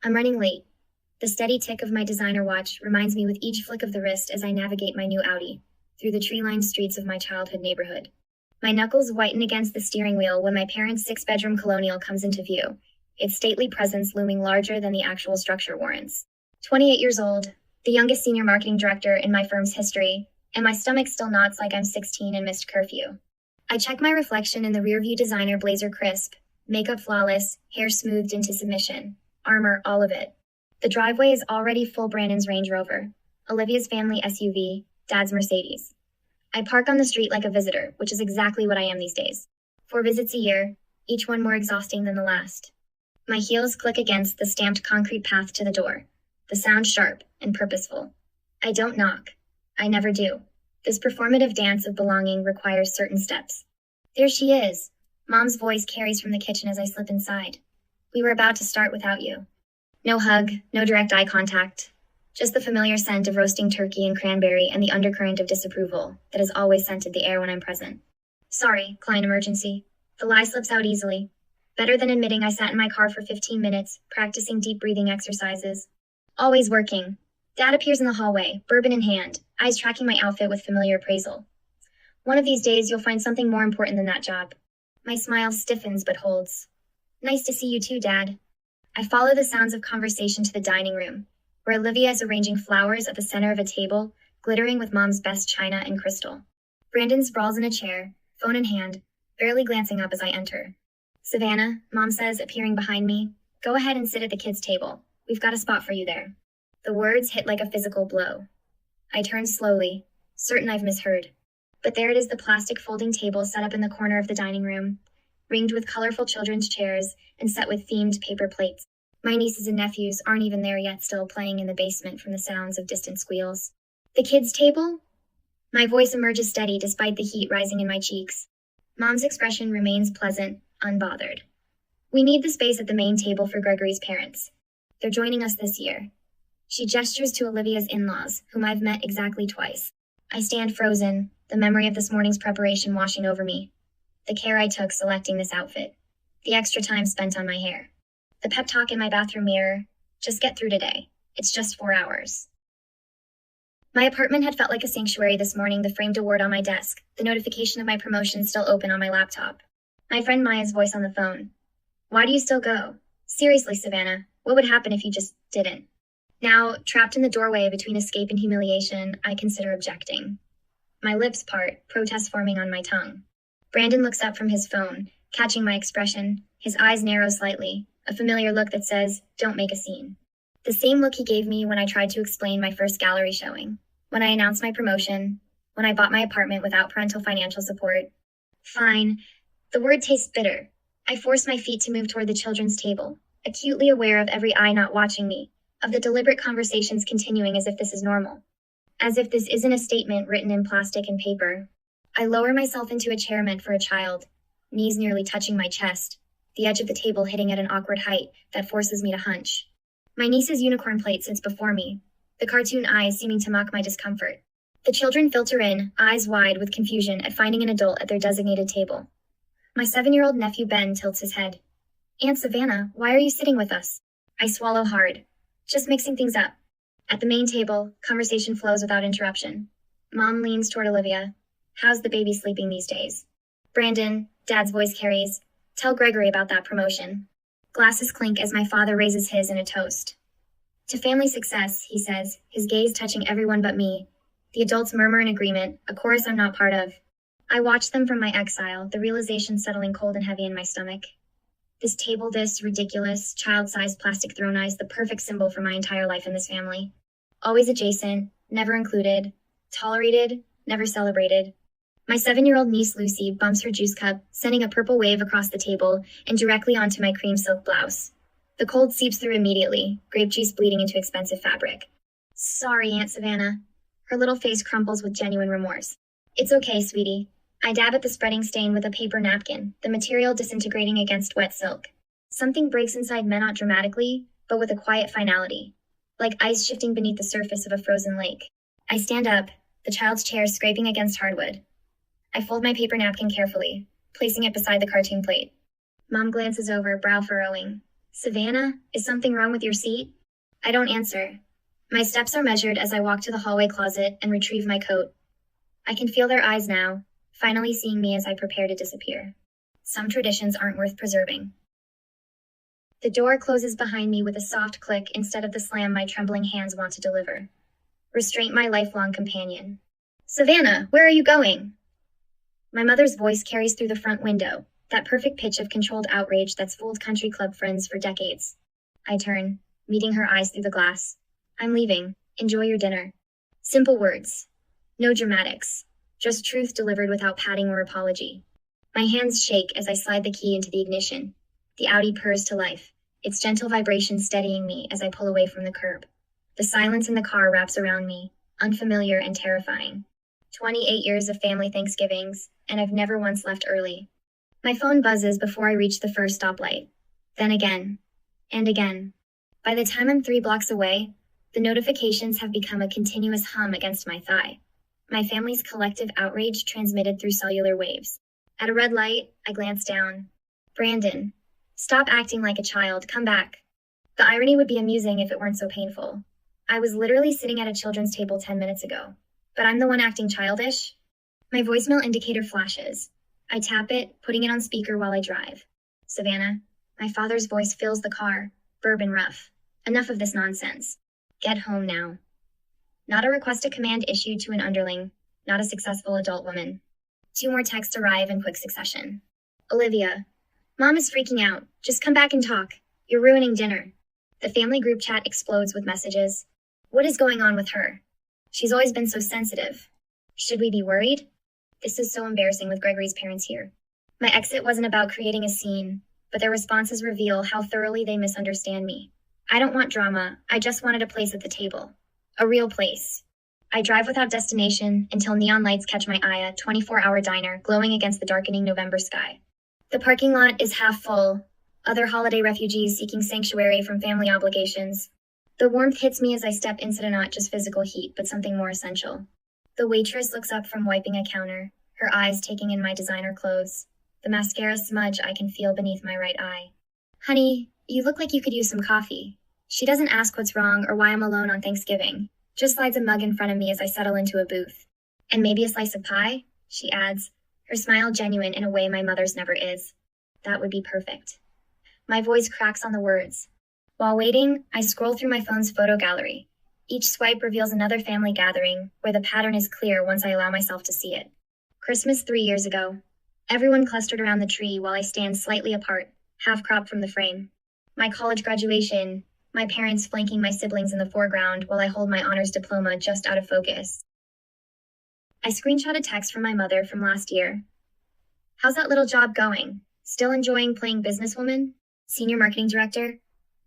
I'm running late. The steady tick of my designer watch reminds me with each flick of the wrist as I navigate my new Audi through the tree-lined streets of my childhood neighborhood. My knuckles whiten against the steering wheel when my parents' six-bedroom colonial comes into view, its stately presence looming larger than the actual structure warrants. 28 years old, the youngest senior marketing director in my firm's history, and my stomach still knots like I'm 16 and missed curfew. I check my reflection in the rearview designer blazer crisp, makeup flawless, hair smoothed into submission, armor, all of it. The driveway is already full Brandon's Range Rover, Olivia's family SUV, Dad's Mercedes. I park on the street like a visitor, which is exactly what I am these days. 4 visits a year, each one more exhausting than the last. My heels click against the stamped concrete path to the door, the sound sharp and purposeful. I don't knock. I never do. This performative dance of belonging requires certain steps. There she is. Mom's voice carries from the kitchen as I slip inside. We were about to start without you. No hug, no direct eye contact. Just the familiar scent of roasting turkey and cranberry and the undercurrent of disapproval that has always scented the air when I'm present. Sorry, client emergency. The lie slips out easily. Better than admitting I sat in my car for 15 minutes, practicing deep breathing exercises. Always working. Dad appears in the hallway, bourbon in hand, eyes tracking my outfit with familiar appraisal. One of these days you'll find something more important than that job. My smile stiffens but holds. Nice to see you too, Dad. I follow the sounds of conversation to the dining room, where Olivia is arranging flowers at the center of a table, glittering with Mom's best china and crystal. Brandon sprawls in a chair, phone in hand, barely glancing up as I enter. Savannah, Mom says, appearing behind me, go ahead and sit at the kids' table. We've got a spot for you there. The words hit like a physical blow. I turn slowly, certain I've misheard. But there it is, the plastic folding table set up in the corner of the dining room, ringed with colorful children's chairs and set with themed paper plates. My nieces and nephews aren't even there yet, still playing in the basement from the sounds of distant squeals. The kids' table? My voice emerges steady despite the heat rising in my cheeks. Mom's expression remains pleasant, unbothered. We need the space at the main table for Gregory's parents. They're joining us this year. She gestures to Olivia's in-laws, whom I've met exactly twice. I stand frozen, the memory of this morning's preparation washing over me. The care I took selecting this outfit. The extra time spent on my hair. The pep talk in my bathroom mirror. Just get through today. It's just 4 hours. My apartment had felt like a sanctuary this morning, the framed award on my desk, the notification of my promotion still open on my laptop. My friend Maya's voice on the phone. Why do you still go? Seriously, Savannah, what would happen if you just didn't? Now, trapped in the doorway between escape and humiliation, I consider objecting. My lips part, protest forming on my tongue. Brandon looks up from his phone, catching my expression. His eyes narrow slightly, a familiar look that says, don't make a scene. The same look he gave me when I tried to explain my first gallery showing, when I announced my promotion, when I bought my apartment without parental financial support. Fine. The word tastes bitter. I force my feet to move toward the children's table, acutely aware of every eye not watching me, of the deliberate conversations continuing as if this is normal. As if this isn't a statement written in plastic and paper. I lower myself into a chair meant for a child, knees nearly touching my chest, the edge of the table hitting at an awkward height that forces me to hunch. My niece's unicorn plate sits before me, the cartoon eyes seeming to mock my discomfort. The children filter in, eyes wide with confusion at finding an adult at their designated table. My 7-year-old nephew Ben tilts his head. Aunt Savannah, why are you sitting with us? I swallow hard. Just mixing things up. At the main table, conversation flows without interruption. Mom leans toward Olivia. How's the baby sleeping these days? Brandon, Dad's voice carries. Tell Gregory about that promotion. Glasses clink as my father raises his in a toast. To family success, he says, his gaze touching everyone but me. The adults murmur in agreement, a chorus I'm not part of. I watch them from my exile, the realization settling cold and heavy in my stomach. This table, this ridiculous, child-sized plastic throne eyes, the perfect symbol for my entire life in this family. Always adjacent, never included, tolerated, never celebrated. My 7-year-old niece Lucy bumps her juice cup, sending a purple wave across the table and directly onto my cream silk blouse. The cold seeps through immediately, grape juice bleeding into expensive fabric. Sorry, Aunt Savannah. Her little face crumples with genuine remorse. It's okay, sweetie. I dab at the spreading stain with a paper napkin, the material disintegrating against wet silk. Something breaks inside me, not dramatically, but with a quiet finality, like ice shifting beneath the surface of a frozen lake. I stand up, the child's chair scraping against hardwood. I fold my paper napkin carefully, placing it beside the cartoon plate. Mom glances over, brow furrowing. Savannah, is something wrong with your seat? I don't answer. My steps are measured as I walk to the hallway closet and retrieve my coat. I can feel their eyes now, finally seeing me as I prepare to disappear. Some traditions aren't worth preserving. The door closes behind me with a soft click instead of the slam my trembling hands want to deliver. Restraint my lifelong companion. Savannah, where are you going? My mother's voice carries through the front window, that perfect pitch of controlled outrage that's fooled country club friends for decades. I turn, meeting her eyes through the glass. I'm leaving. Enjoy your dinner. Simple words. No dramatics. Just truth delivered without padding or apology. My hands shake as I slide the key into the ignition. The Audi purrs to life, its gentle vibration steadying me as I pull away from the curb. The silence in the car wraps around me, unfamiliar and terrifying. 28 years of family Thanksgivings, and I've never once left early. My phone buzzes before I reach the first stoplight. Then again. And again. By the time I'm 3 blocks away, the notifications have become a continuous hum against my thigh. My family's collective outrage transmitted through cellular waves. At a red light, I glance down. Brandon. Stop acting like a child, come back. The irony would be amusing if it weren't so painful. I was literally sitting at a children's table 10 minutes ago, but I'm the one acting childish? My voicemail indicator flashes. I tap it, putting it on speaker while I drive. Savannah. My father's voice fills the car, bourbon rough. Enough of this nonsense. Get home now. Not a request a command issued to an underling, not a successful adult woman. 2 more texts arrive in quick succession. Olivia. Mom is freaking out. Just come back and talk. You're ruining dinner. The family group chat explodes with messages. What is going on with her? She's always been so sensitive. Should we be worried? This is so embarrassing with Gregory's parents here. My exit wasn't about creating a scene, but their responses reveal how thoroughly they misunderstand me. I don't want drama. I just wanted a place at the table. A real place. I drive without destination until neon lights catch my eye, a 24-hour diner glowing against the darkening November sky. The parking lot is half full, other holiday refugees seeking sanctuary from family obligations. The warmth hits me as I step into not just physical heat, but something more essential. The waitress looks up from wiping a counter, her eyes taking in my designer clothes. The mascara smudge I can feel beneath my right eye. Honey, you look like you could use some coffee. She doesn't ask what's wrong or why I'm alone on Thanksgiving, just slides a mug in front of me as I settle into a booth. And maybe a slice of pie, she adds, her smile genuine in a way my mother's never is. That would be perfect. My voice cracks on the words. While waiting, I scroll through my phone's photo gallery. Each swipe reveals another family gathering, where the pattern is clear once I allow myself to see it. Christmas 3 years ago. Everyone clustered around the tree while I stand slightly apart, half-cropped from the frame. My college graduation, my parents flanking my siblings in the foreground while I hold my honors diploma just out of focus. I screenshot a text from my mother from last year. How's that little job going? Still enjoying playing businesswoman? Senior marketing director?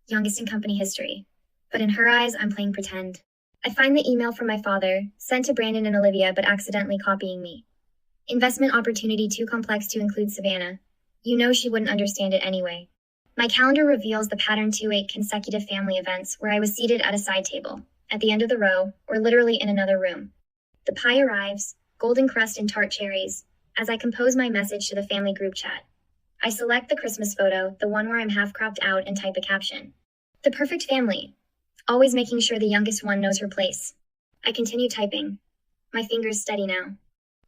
Youngest in company history. But in her eyes, I'm playing pretend. I find the email from my father, sent to Brandon and Olivia but accidentally copying me. Investment opportunity too complex to include Savannah. You know she wouldn't understand it anyway. My calendar reveals the pattern to 8 consecutive family events where I was seated at a side table, at the end of the row, or literally in another room. The pie arrives, golden crust and tart cherries, as I compose my message to the family group chat. I select the Christmas photo, the one where I'm half cropped out, and type a caption. The perfect family. Always making sure the youngest one knows her place. I continue typing. My fingers steady now.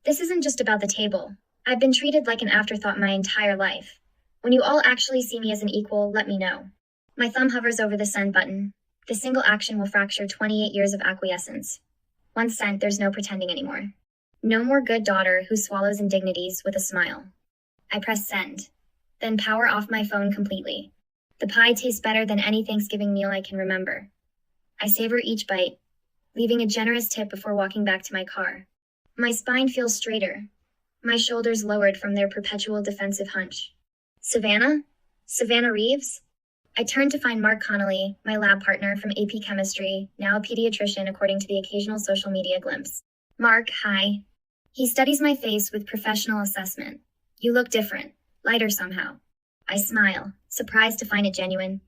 This isn't just about the table. I've been treated like an afterthought my entire life. When you all actually see me as an equal, let me know. My thumb hovers over the send button. The single action will fracture 28 years of acquiescence. Once sent, there's no pretending anymore. No more good daughter who swallows indignities with a smile. I press send, then power off my phone completely. The pie tastes better than any Thanksgiving meal I can remember. I savor each bite, leaving a generous tip before walking back to my car. My spine feels straighter, my shoulders lowered from their perpetual defensive hunch. Savannah? Savannah Reeves? I turn to find Mark Connolly, my lab partner from AP Chemistry, now a pediatrician according to the occasional social media glimpse. Mark, hi. He studies my face with professional assessment. You look different, lighter somehow. I smile, surprised to find it genuine.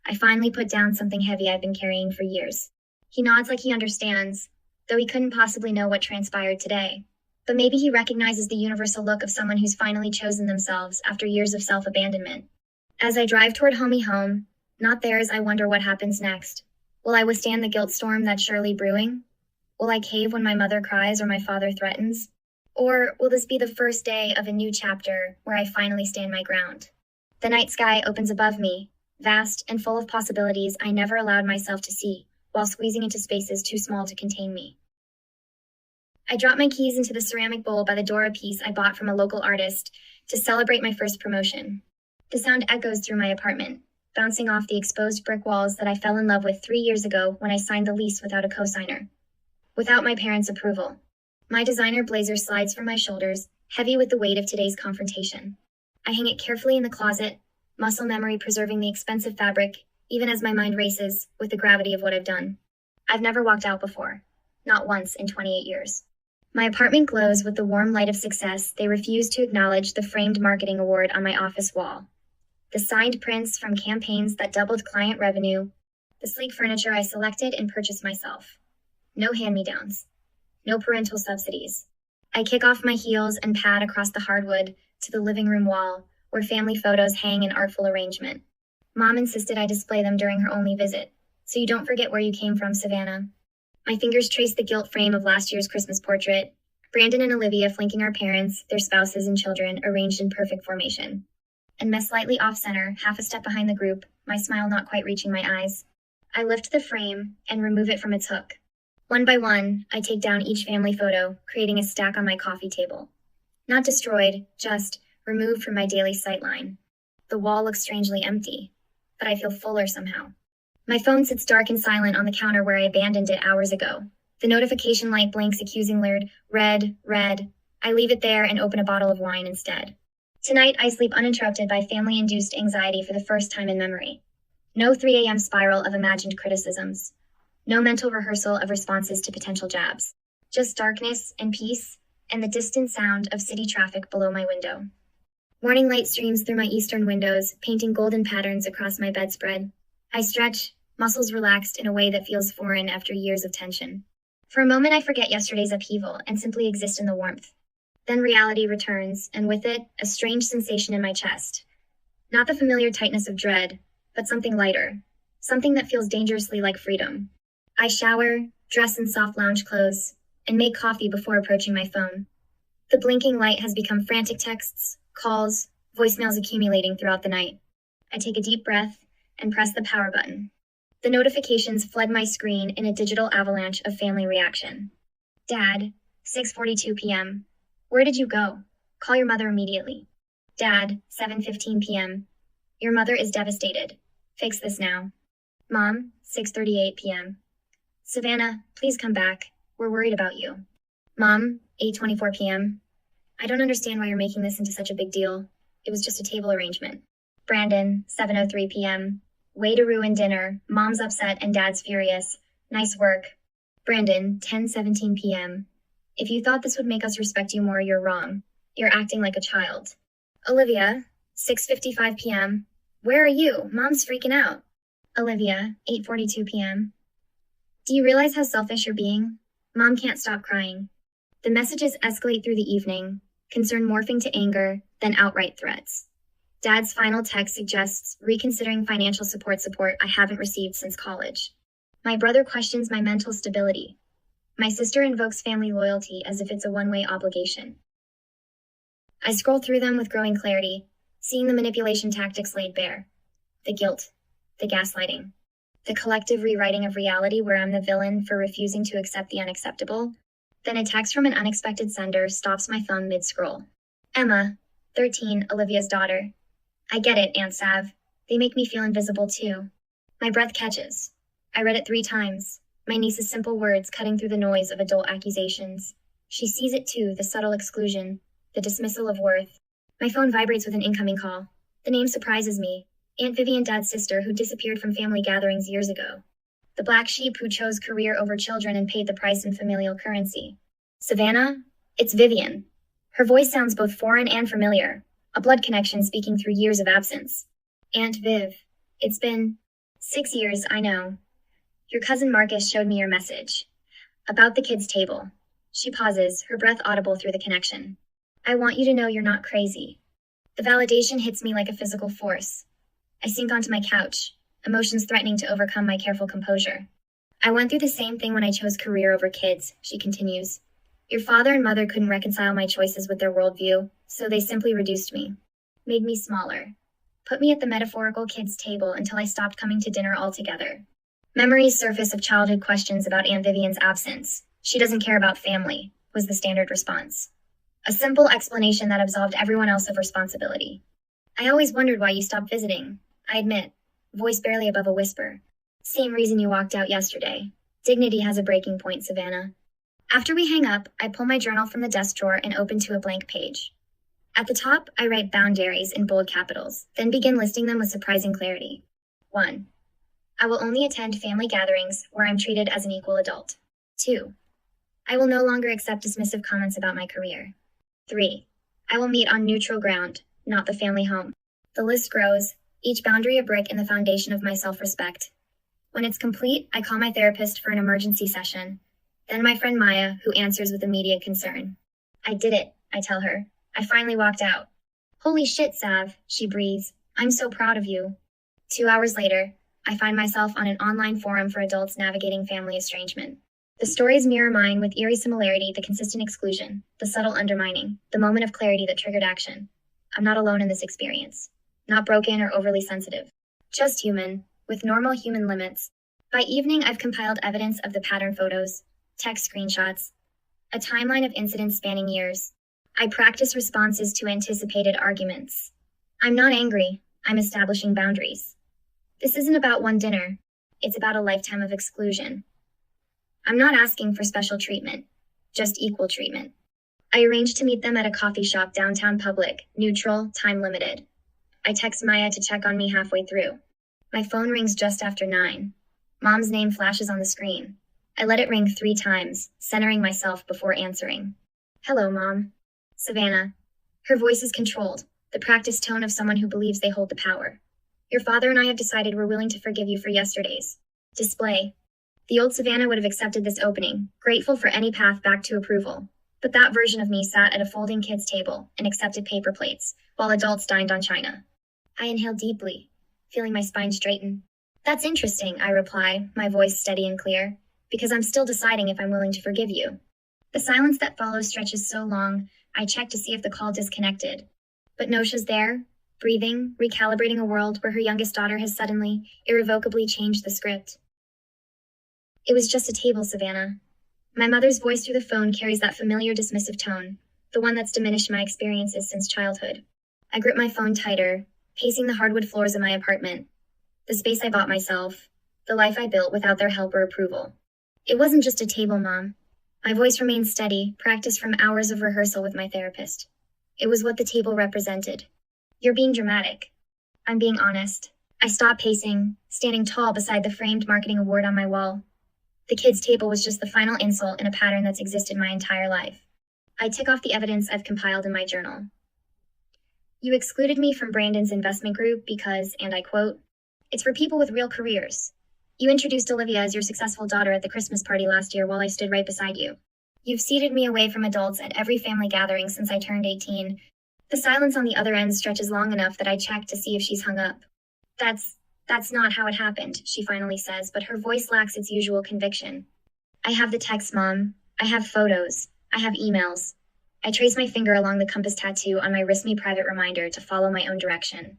I finally put down something heavy I've been carrying for years. He nods like he understands, though he couldn't possibly know what transpired today. But maybe he recognizes the universal look of someone who's finally chosen themselves after years of self-abandonment. As I drive toward homey home, Not theirs. I wonder what happens next. Will I withstand the guilt storm that's surely brewing? Will I cave when my mother cries or my father threatens? Or will this be the first day of a new chapter where I finally stand my ground? The night sky opens above me, vast and full of possibilities I never allowed myself to see, while squeezing into spaces too small to contain me. I drop my keys into the ceramic bowl by the door, a piece I bought from a local artist to celebrate my first promotion. The sound echoes through my apartment, bouncing off the exposed brick walls that I fell in love with 3 years ago when I signed the lease without a cosigner. Without my parents' approval. My designer blazer slides from my shoulders, heavy with the weight of today's confrontation. I hang it carefully in the closet, muscle memory preserving the expensive fabric, even as my mind races with the gravity of what I've done. I've never walked out before. Not once in 28 years. My apartment glows with the warm light of success. They refuse to acknowledge the framed marketing award on my office wall. The signed prints from campaigns that doubled client revenue. The sleek furniture I selected and purchased myself. No hand-me-downs. No parental subsidies. I kick off my heels and pad across the hardwood to the living room wall, where family photos hang in artful arrangement. Mom insisted I display them during her only visit, so you don't forget where you came from, Savannah. My fingers trace the gilt frame of last year's Christmas portrait. Brandon and Olivia flanking our parents, their spouses and children arranged in perfect formation. And Miss slightly off-center, half a step behind the group, my smile not quite reaching my eyes. I lift the frame and remove it from its hook. One by one, I take down each family photo, creating a stack on my coffee table. Not destroyed, just removed from my daily sightline. The wall looks strangely empty, but I feel fuller somehow. My phone sits dark and silent on the counter where I abandoned it hours ago. The notification light blinks accusing lured, red, red. I leave it there and open a bottle of wine instead. Tonight, I sleep uninterrupted by family-induced anxiety for the first time in memory. No 3 a.m. spiral of imagined criticisms. No mental rehearsal of responses to potential jabs. Just darkness and peace, and the distant sound of city traffic below my window. Morning light streams through my eastern windows, painting golden patterns across my bedspread. I stretch, muscles relaxed in a way that feels foreign after years of tension. For a moment, I forget yesterday's upheaval and simply exist in the warmth. Then reality returns, and with it, a strange sensation in my chest. Not the familiar tightness of dread, but something lighter. Something that feels dangerously like freedom. I shower, dress in soft lounge clothes, and make coffee before approaching my phone. The blinking light has become frantic texts, calls, voicemails accumulating throughout the night. I take a deep breath and press the power button. The notifications flood my screen in a digital avalanche of family reaction. Dad, 6:42 p.m. Where did you go? Call your mother immediately. Dad, 7:15 p.m. Your mother is devastated. Fix this now. Mom, 6:38 p.m. Savannah, please come back. We're worried about you. Mom, 8:24 p.m. I don't understand why you're making this into such a big deal. It was just a table arrangement. Brandon, 7:03 p.m. Way to ruin dinner. Mom's upset and Dad's furious. Nice work. Brandon, 10:17 p.m. If you thought this would make us respect you more, you're wrong. You're acting like a child. Olivia, 6:55 p.m. Where are you? Mom's freaking out. Olivia, 8:42 p.m. Do you realize how selfish you're being? Mom can't stop crying. The messages escalate through the evening, concern morphing to anger, then outright threats. Dad's final text suggests reconsidering financial support I haven't received since college. My brother questions my mental stability. My sister invokes family loyalty as if it's a one-way obligation. I scroll through them with growing clarity, seeing the manipulation tactics laid bare. The guilt, the gaslighting, the collective rewriting of reality where I'm the villain for refusing to accept the unacceptable. Then a text from an unexpected sender stops my thumb mid-scroll. Emma, 13, Olivia's daughter. I get it, Aunt Sav. They make me feel invisible too. My breath catches. I read it 3 times, my niece's simple words cutting through the noise of adult accusations. She sees it too, the subtle exclusion, the dismissal of worth. My phone vibrates with an incoming call. The name surprises me. Aunt Vivian, Dad's sister, who disappeared from family gatherings years ago. The black sheep who chose career over children and paid the price in familial currency. Savannah? It's Vivian. Her voice sounds both foreign and familiar, a blood connection speaking through years of absence. Aunt Viv. It's been 6 years, I know. Your cousin Marcus showed me your message. About the kids' table. She pauses, her breath audible through the connection. I want you to know you're not crazy. The validation hits me like a physical force. I sink onto my couch, emotions threatening to overcome my careful composure. I went through the same thing when I chose career over kids, she continues. Your father and mother couldn't reconcile my choices with their worldview, so they simply reduced me, made me smaller, put me at the metaphorical kids' table until I stopped coming to dinner altogether. Memories surface of childhood questions about Aunt Vivian's absence. She doesn't care about family, was the standard response. A simple explanation that absolved everyone else of responsibility. I always wondered why you stopped visiting, I admit, voice barely above a whisper. Same reason you walked out yesterday. Dignity has a breaking point, Savannah. After we hang up, I pull my journal from the desk drawer and open to a blank page. At the top, I write boundaries in bold capitals, then begin listing them with surprising clarity. 1. I will only attend family gatherings where I'm treated as an equal adult. 2. I will no longer accept dismissive comments about my career. 3. I will meet on neutral ground, not the family home. The list grows, each boundary a brick in the foundation of my self-respect. When it's complete, I call my therapist for an emergency session. Then my friend Maya, who answers with immediate concern. I did it, I tell her. I finally walked out. Holy shit, Sav, she breathes. I'm so proud of you. 2 hours later, I find myself on an online forum for adults navigating family estrangement. The stories mirror mine with eerie similarity, the consistent exclusion, the subtle undermining, the moment of clarity that triggered action. I'm not alone in this experience. Not broken or overly sensitive. Just human, with normal human limits. By evening, I've compiled evidence of the pattern photos, text screenshots, a timeline of incidents spanning years. I practice responses to anticipated arguments. I'm not angry. I'm establishing boundaries. This isn't about one dinner. It's about a lifetime of exclusion. I'm not asking for special treatment, just equal treatment. I arranged to meet them at a coffee shop downtown public, neutral, time limited. I text Maya to check on me halfway through. My phone rings just after 9. Mom's name flashes on the screen. I let it ring 3 times, centering myself before answering. Hello, Mom. Savannah. Her voice is controlled, the practiced tone of someone who believes they hold the power. Your father and I have decided we're willing to forgive you for yesterday's display. The old Savannah would have accepted this opening, grateful for any path back to approval. But that version of me sat at a folding kids' table and accepted paper plates, while adults dined on china. I inhaled deeply, feeling my spine straighten. That's interesting, I reply, my voice steady and clear, because I'm still deciding if I'm willing to forgive you. The silence that follows stretches so long, I check to see if the call disconnected. But Nosha's there, breathing, recalibrating a world where her youngest daughter has suddenly, irrevocably changed the script. It was just a table, Savannah. My mother's voice through the phone carries that familiar dismissive tone, the one that's diminished my experiences since childhood. I grip my phone tighter, pacing the hardwood floors of my apartment. The space I bought myself, the life I built without their help or approval. It wasn't just a table, Mom. My voice remained steady, practiced from hours of rehearsal with my therapist. It was what the table represented. You're being dramatic. I'm being honest. I stopped pacing, standing tall beside the framed marketing award on my wall. The kids' table was just the final insult in a pattern that's existed my entire life. I tick off the evidence I've compiled in my journal. You excluded me from Brandon's investment group because, and I quote, it's for people with real careers. You introduced Olivia as your successful daughter at the Christmas party last year while I stood right beside you. You've seated me away from adults at every family gathering since I turned 18. The silence on the other end stretches long enough that I check to see if she's hung up. That's not how it happened, she finally says, but her voice lacks its usual conviction. I have the text, Mom. I have photos. I have emails. I trace my finger along the compass tattoo on my wrist-me private reminder to follow my own direction.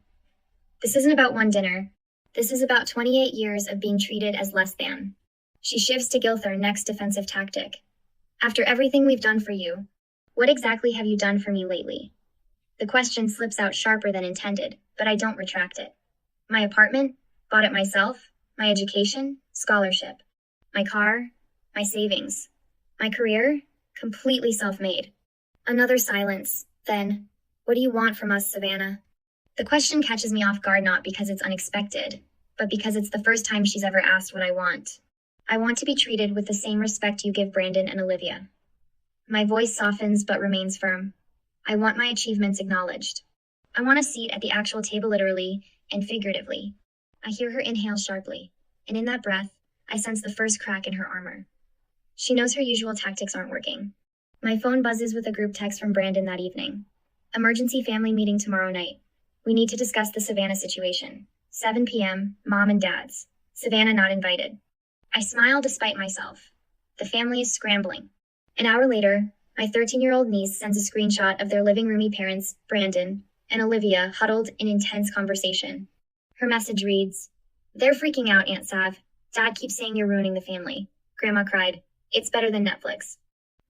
This isn't about one dinner. This is about 28 years of being treated as less than. She shifts to Gilther, next defensive tactic. After everything we've done for you, what exactly have you done for me lately? The question slips out sharper than intended, but I don't retract it. My apartment, bought it myself, my education, scholarship, my car, my savings, my career, completely self-made. Another silence, then, what do you want from us, Savannah? The question catches me off guard not because it's unexpected, but because it's the first time she's ever asked what I want. I want to be treated with the same respect you give Brandon and Olivia. My voice softens but remains firm. I want my achievements acknowledged. I want a seat at the actual table literally and figuratively. I hear her inhale sharply, and in that breath, I sense the first crack in her armor. She knows her usual tactics aren't working. My phone buzzes with a group text from Brandon that evening. Emergency family meeting tomorrow night. We need to discuss the Savannah situation. 7 p.m., Mom and Dad's. Savannah not invited. I smile despite myself. The family is scrambling. An hour later, my 13-year-old niece sends a screenshot of their living roomy parents, Brandon and Olivia, huddled in intense conversation. Her message reads, "They're freaking out, Aunt Sav. Dad keeps saying you're ruining the family." Grandma cried, "It's better than Netflix."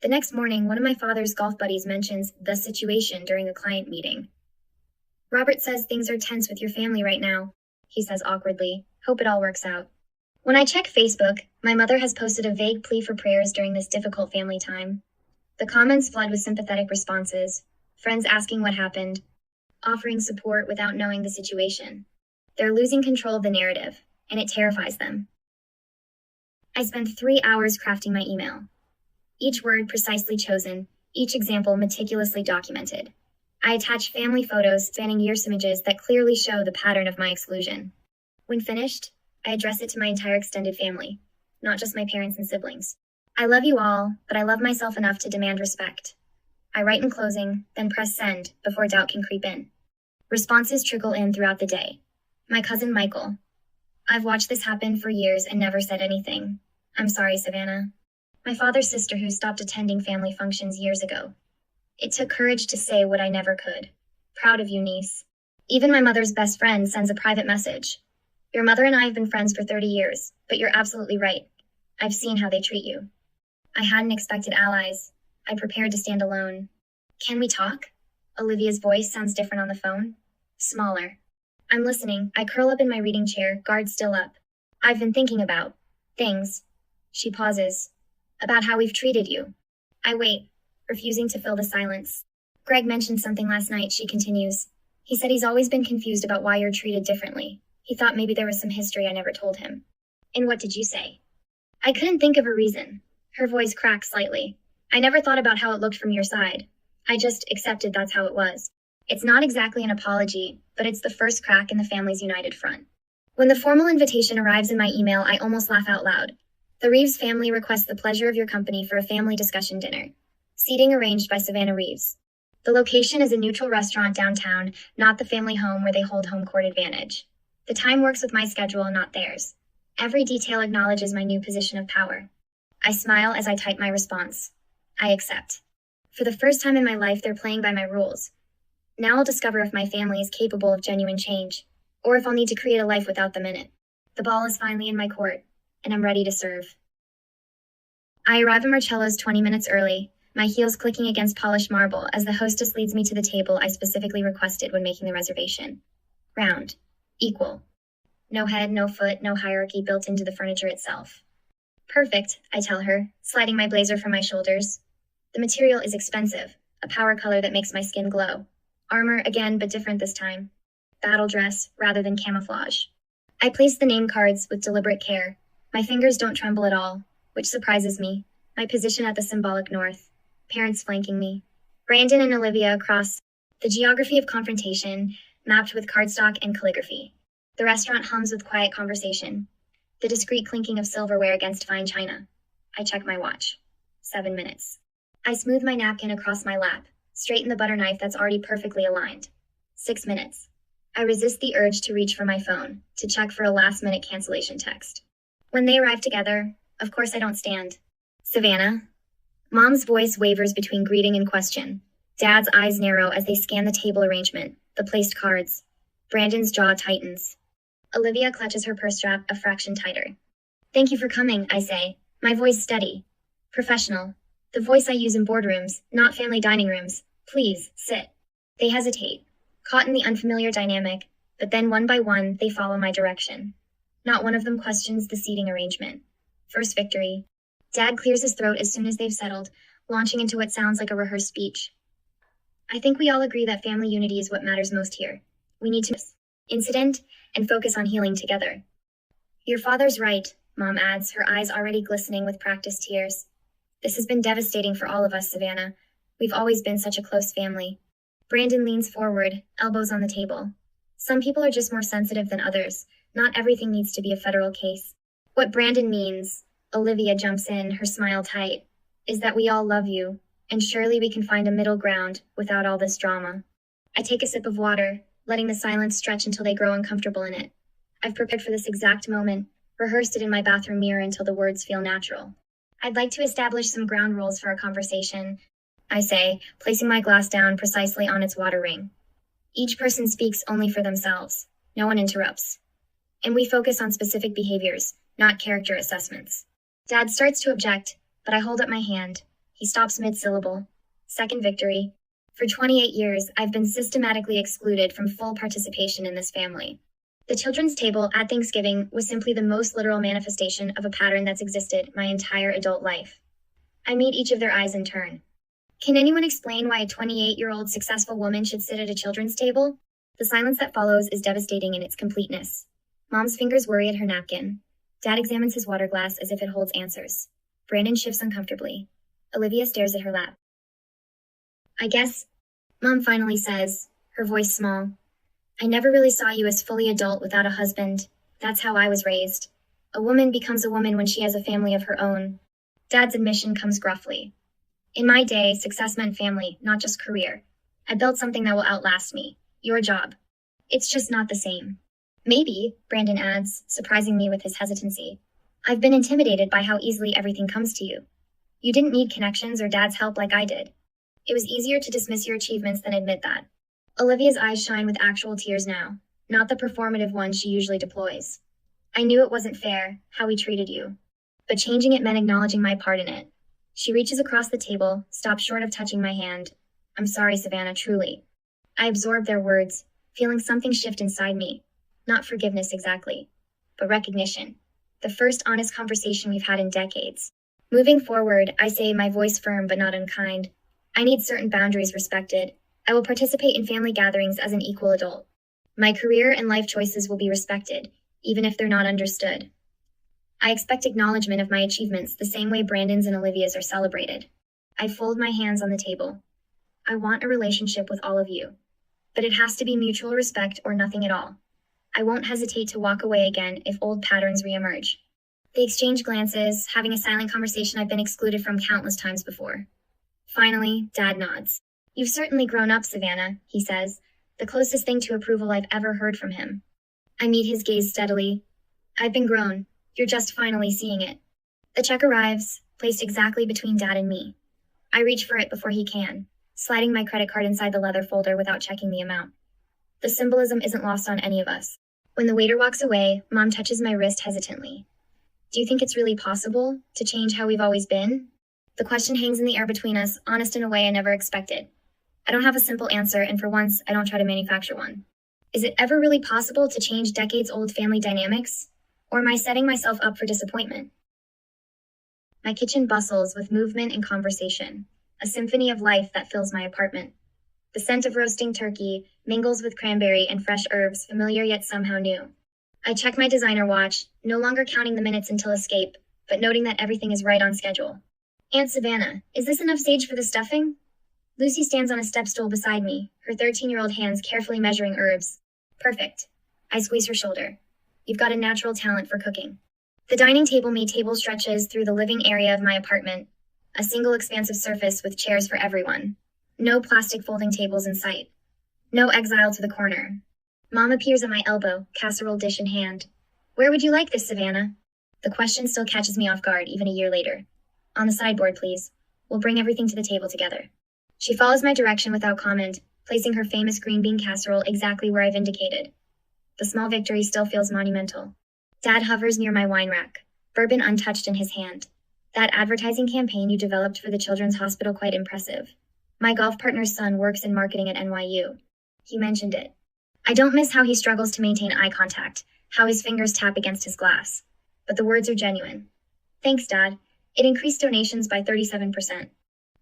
The next morning, one of my father's golf buddies mentions the situation during a client meeting. "Robert says things are tense with your family right now," he says awkwardly. "Hope it all works out." When I check Facebook, my mother has posted a vague plea for prayers during this difficult family time. The comments flood with sympathetic responses, friends asking what happened, offering support without knowing the situation. They're losing control of the narrative, and it terrifies them. I spent 3 hours crafting my email. Each word precisely chosen, each example meticulously documented. I attach family photos spanning years images that clearly show the pattern of my exclusion. When finished, I address it to my entire extended family, not just my parents and siblings. "I love you all, but I love myself enough to demand respect." I write in closing, then press send before doubt can creep in. Responses trickle in throughout the day. My cousin Michael: "I've watched this happen for years and never said anything. I'm sorry, Savannah." My father's sister who stopped attending family functions years ago: "It took courage to say what I never could. Proud of you, niece." Even my mother's best friend sends a private message: "Your mother and I have been friends for 30 years, but you're absolutely right. I've seen how they treat you." I hadn't expected allies. I prepared to stand alone. "Can we talk?" Olivia's voice sounds different on the phone. Smaller. I'm listening. I curl up in my reading chair, guard still up. "I've been thinking about things." She pauses. "About how we've treated you." I wait, refusing to fill the silence. "Greg mentioned something last night," she continues. "He said he's always been confused about why you're treated differently. He thought maybe there was some history I never told him." "And what did you say?" I couldn't think of a reason. Her voice cracks slightly. "I never thought about how it looked from your side. I just accepted that's how it was." It's not exactly an apology, but it's the first crack in the family's united front. When the formal invitation arrives in my email, I almost laugh out loud. The Reeves family requests the pleasure of your company for a family discussion dinner. Seating arranged by Savannah Reeves. The location is a neutral restaurant downtown, not the family home where they hold home court advantage. The time works with my schedule, not theirs. Every detail acknowledges my new position of power. I smile as I type my response. I accept. For the first time in my life, they're playing by my rules. Now I'll discover if my family is capable of genuine change, or if I'll need to create a life without them in it. The ball is finally in my court, and I'm ready to serve. I arrive at Marcello's 20 minutes early, my heels clicking against polished marble as the hostess leads me to the table I specifically requested when making the reservation. Round. Equal. No head, no foot, no hierarchy built into the furniture itself. "Perfect," I tell her, sliding my blazer from my shoulders. The material is expensive, a power color that makes my skin glow. Armor again, but different this time. Battle dress rather than camouflage. I place the name cards with deliberate care. My fingers don't tremble at all, which surprises me. My position at the symbolic north. Parents flanking me. Brandon and Olivia across. The geography of confrontation, mapped with cardstock and calligraphy. The restaurant hums with quiet conversation. The discreet clinking of silverware against fine china. I check my watch. 7 minutes. I smooth my napkin across my lap, straighten the butter knife that's already perfectly aligned. 6 minutes. I resist the urge to reach for my phone, to check for a last-minute cancellation text. When they arrive together, of course I don't stand. "Savannah?" Mom's voice wavers between greeting and question. Dad's eyes narrow as they scan the table arrangement, the placed cards. Brandon's jaw tightens. Olivia clutches her purse strap a fraction tighter. "Thank you for coming," I say, my voice steady. Professional. The voice I use in boardrooms, not family dining rooms. "Please, sit." They hesitate, caught in the unfamiliar dynamic, but then one by one, they follow my direction. Not one of them questions the seating arrangement. First victory. Dad clears his throat as soon as they've settled, launching into what sounds like a rehearsed speech. "I think we all agree that family unity is what matters most here. We need to incident and focus on healing together." "Your father's right," Mom adds, her eyes already glistening with practiced tears. "This has been devastating for all of us, Savannah. We've always been such a close family." Brandon leans forward, elbows on the table. "Some people are just more sensitive than others. Not everything needs to be a federal case." What Brandon means, Olivia jumps in, her smile tight, is that we all love you, and surely we can find a middle ground without all this drama. I take a sip of water, letting the silence stretch until they grow uncomfortable in it. I've prepared for this exact moment, rehearsed it in my bathroom mirror until the words feel natural. I'd like to establish some ground rules for our conversation, I say, placing my glass down precisely on its water ring. Each person speaks only for themselves. No one interrupts. And we focus on specific behaviors, not character assessments. Dad starts to object, but I hold up my hand. He stops mid-syllable. Second victory. For 28 years, I've been systematically excluded from full participation in this family. The children's table at Thanksgiving was simply the most literal manifestation of a pattern that's existed my entire adult life. I meet each of their eyes in turn. Can anyone explain why a 28-year-old successful woman should sit at a children's table? The silence that follows is devastating in its completeness. Mom's fingers worry at her napkin. Dad examines his water glass as if it holds answers. Brandon shifts uncomfortably. Olivia stares at her lap. I guess, Mom finally says, her voice small. I never really saw you as fully adult without a husband. That's how I was raised. A woman becomes a woman when she has a family of her own. Dad's admission comes gruffly. In my day, success meant family, not just career. I built something that will outlast me. Your job. It's just not the same. Maybe, Brandon adds, surprising me with his hesitancy. I've been intimidated by how easily everything comes to you. You didn't need connections or Dad's help like I did. It was easier to dismiss your achievements than admit that. Olivia's eyes shine with actual tears now, not the performative ones she usually deploys. I knew it wasn't fair, how he treated you. But changing it meant acknowledging my part in it. She reaches across the table, stops short of touching my hand. I'm sorry, Savannah, truly. I absorbed their words, feeling something shift inside me. Not forgiveness exactly, but recognition. The first honest conversation we've had in decades. Moving forward, I say, my voice firm but not unkind. I need certain boundaries respected. I will participate in family gatherings as an equal adult. My career and life choices will be respected, even if they're not understood. I expect acknowledgement of my achievements the same way Brandon's and Olivia's are celebrated. I fold my hands on the table. I want a relationship with all of you, but it has to be mutual respect or nothing at all. I won't hesitate to walk away again if old patterns reemerge. They exchange glances, having a silent conversation I've been excluded from countless times before. Finally, Dad nods. You've certainly grown up, Savannah, he says, the closest thing to approval I've ever heard from him. I meet his gaze steadily. I've been grown. You're just finally seeing it. The check arrives, placed exactly between Dad and me. I reach for it before he can, sliding my credit card inside the leather folder without checking the amount. The symbolism isn't lost on any of us. When the waiter walks away, Mom touches my wrist hesitantly. Do you think it's really possible to change how we've always been? The question hangs in the air between us, honest in a way I never expected. I don't have a simple answer, and for once, I don't try to manufacture one. Is it ever really possible to change decades-old family dynamics? Or am I setting myself up for disappointment? My kitchen bustles with movement and conversation, a symphony of life that fills my apartment. The scent of roasting turkey mingles with cranberry and fresh herbs, familiar yet somehow new. I check my designer watch, no longer counting the minutes until escape, but noting that everything is right on schedule. Aunt Savannah, is this enough sage for the stuffing? Lucy stands on a step stool beside me, her 13-year-old hands carefully measuring herbs. Perfect. I squeeze her shoulder. You've got a natural talent for cooking. The dining table stretches through the living area of my apartment, a single expansive surface with chairs for everyone. No plastic folding tables in sight. No exile to the corner. Mom appears at my elbow, casserole dish in hand. Where would you like this, Savannah? The question still catches me off guard, even a year later. On the sideboard, please. We'll bring everything to the table together. She follows my direction without comment, placing her famous green bean casserole exactly where I've indicated. The small victory still feels monumental. Dad hovers near my wine rack, bourbon untouched in his hand. That advertising campaign you developed for the Children's Hospital, quite impressive. My golf partner's son works in marketing at NYU. He mentioned it. I don't miss how he struggles to maintain eye contact, how his fingers tap against his glass. But the words are genuine. Thanks, Dad. It increased donations by 37%.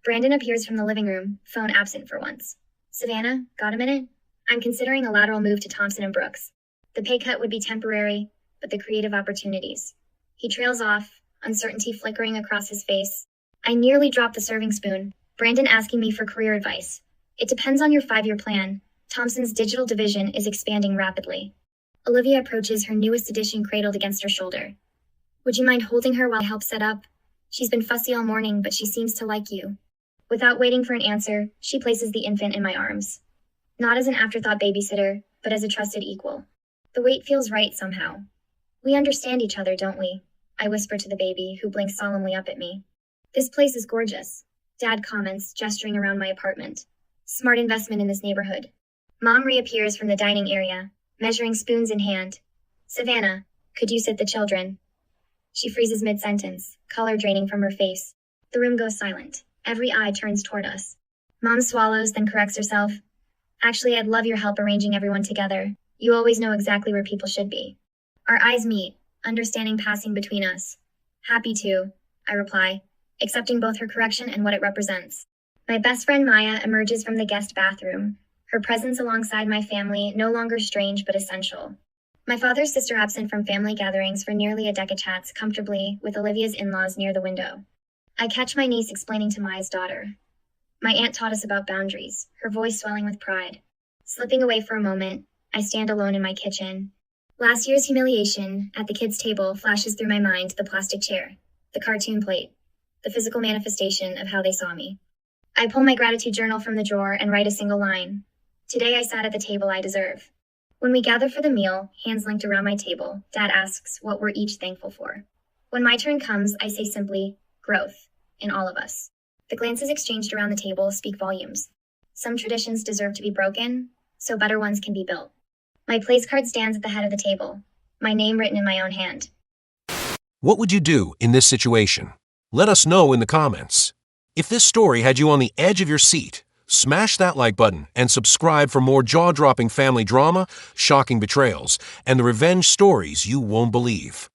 Brandon appears from the living room, phone absent for once. Savannah, got a minute? I'm considering a lateral move to Thompson & Brooks. The pay cut would be temporary, but the creative opportunities. He trails off, uncertainty flickering across his face. I nearly dropped the serving spoon. Brandon asking me for career advice. It depends on your 5-year plan. Thompson's digital division is expanding rapidly. Olivia approaches, her newest edition cradled against her shoulder. Would you mind holding her while I help set up? She's been fussy all morning, but she seems to like you. Without waiting for an answer, she places the infant in my arms. Not as an afterthought babysitter, but as a trusted equal. The weight feels right somehow. We understand each other, don't we? I whisper to the baby, who blinks solemnly up at me. This place is gorgeous, Dad comments, gesturing around my apartment. Smart investment in this neighborhood. Mom reappears from the dining area, measuring spoons in hand. Savannah, could you sit the children? She freezes mid-sentence, color draining from her face. The room goes silent. Every eye turns toward us. Mom swallows, then corrects herself. Actually, I'd love your help arranging everyone together. You always know exactly where people should be. Our eyes meet, understanding passing between us. Happy to, I reply, accepting both her correction and what it represents. My best friend Maya emerges from the guest bathroom, her presence alongside my family no longer strange but essential. My father's sister absent from family gatherings for nearly a decade chats comfortably with Olivia's in-laws near the window. I catch my niece explaining to Maya's daughter. My aunt taught us about boundaries, her voice swelling with pride. Slipping away for a moment, I stand alone in my kitchen. Last year's humiliation at the kids' table flashes through my mind: the plastic chair, the cartoon plate, the physical manifestation of how they saw me. I pull my gratitude journal from the drawer and write a single line. Today I sat at the table I deserve. When we gather for the meal, hands linked around my table, Dad asks what we're each thankful for. When my turn comes, I say simply, growth, in all of us. The glances exchanged around the table speak volumes. Some traditions deserve to be broken, so better ones can be built. My place card stands at the head of the table, my name written in my own hand. What would you do in this situation? Let us know in the comments. If this story had you on the edge of your seat, smash that like button and subscribe for more jaw-dropping family drama, shocking betrayals, and the revenge stories you won't believe.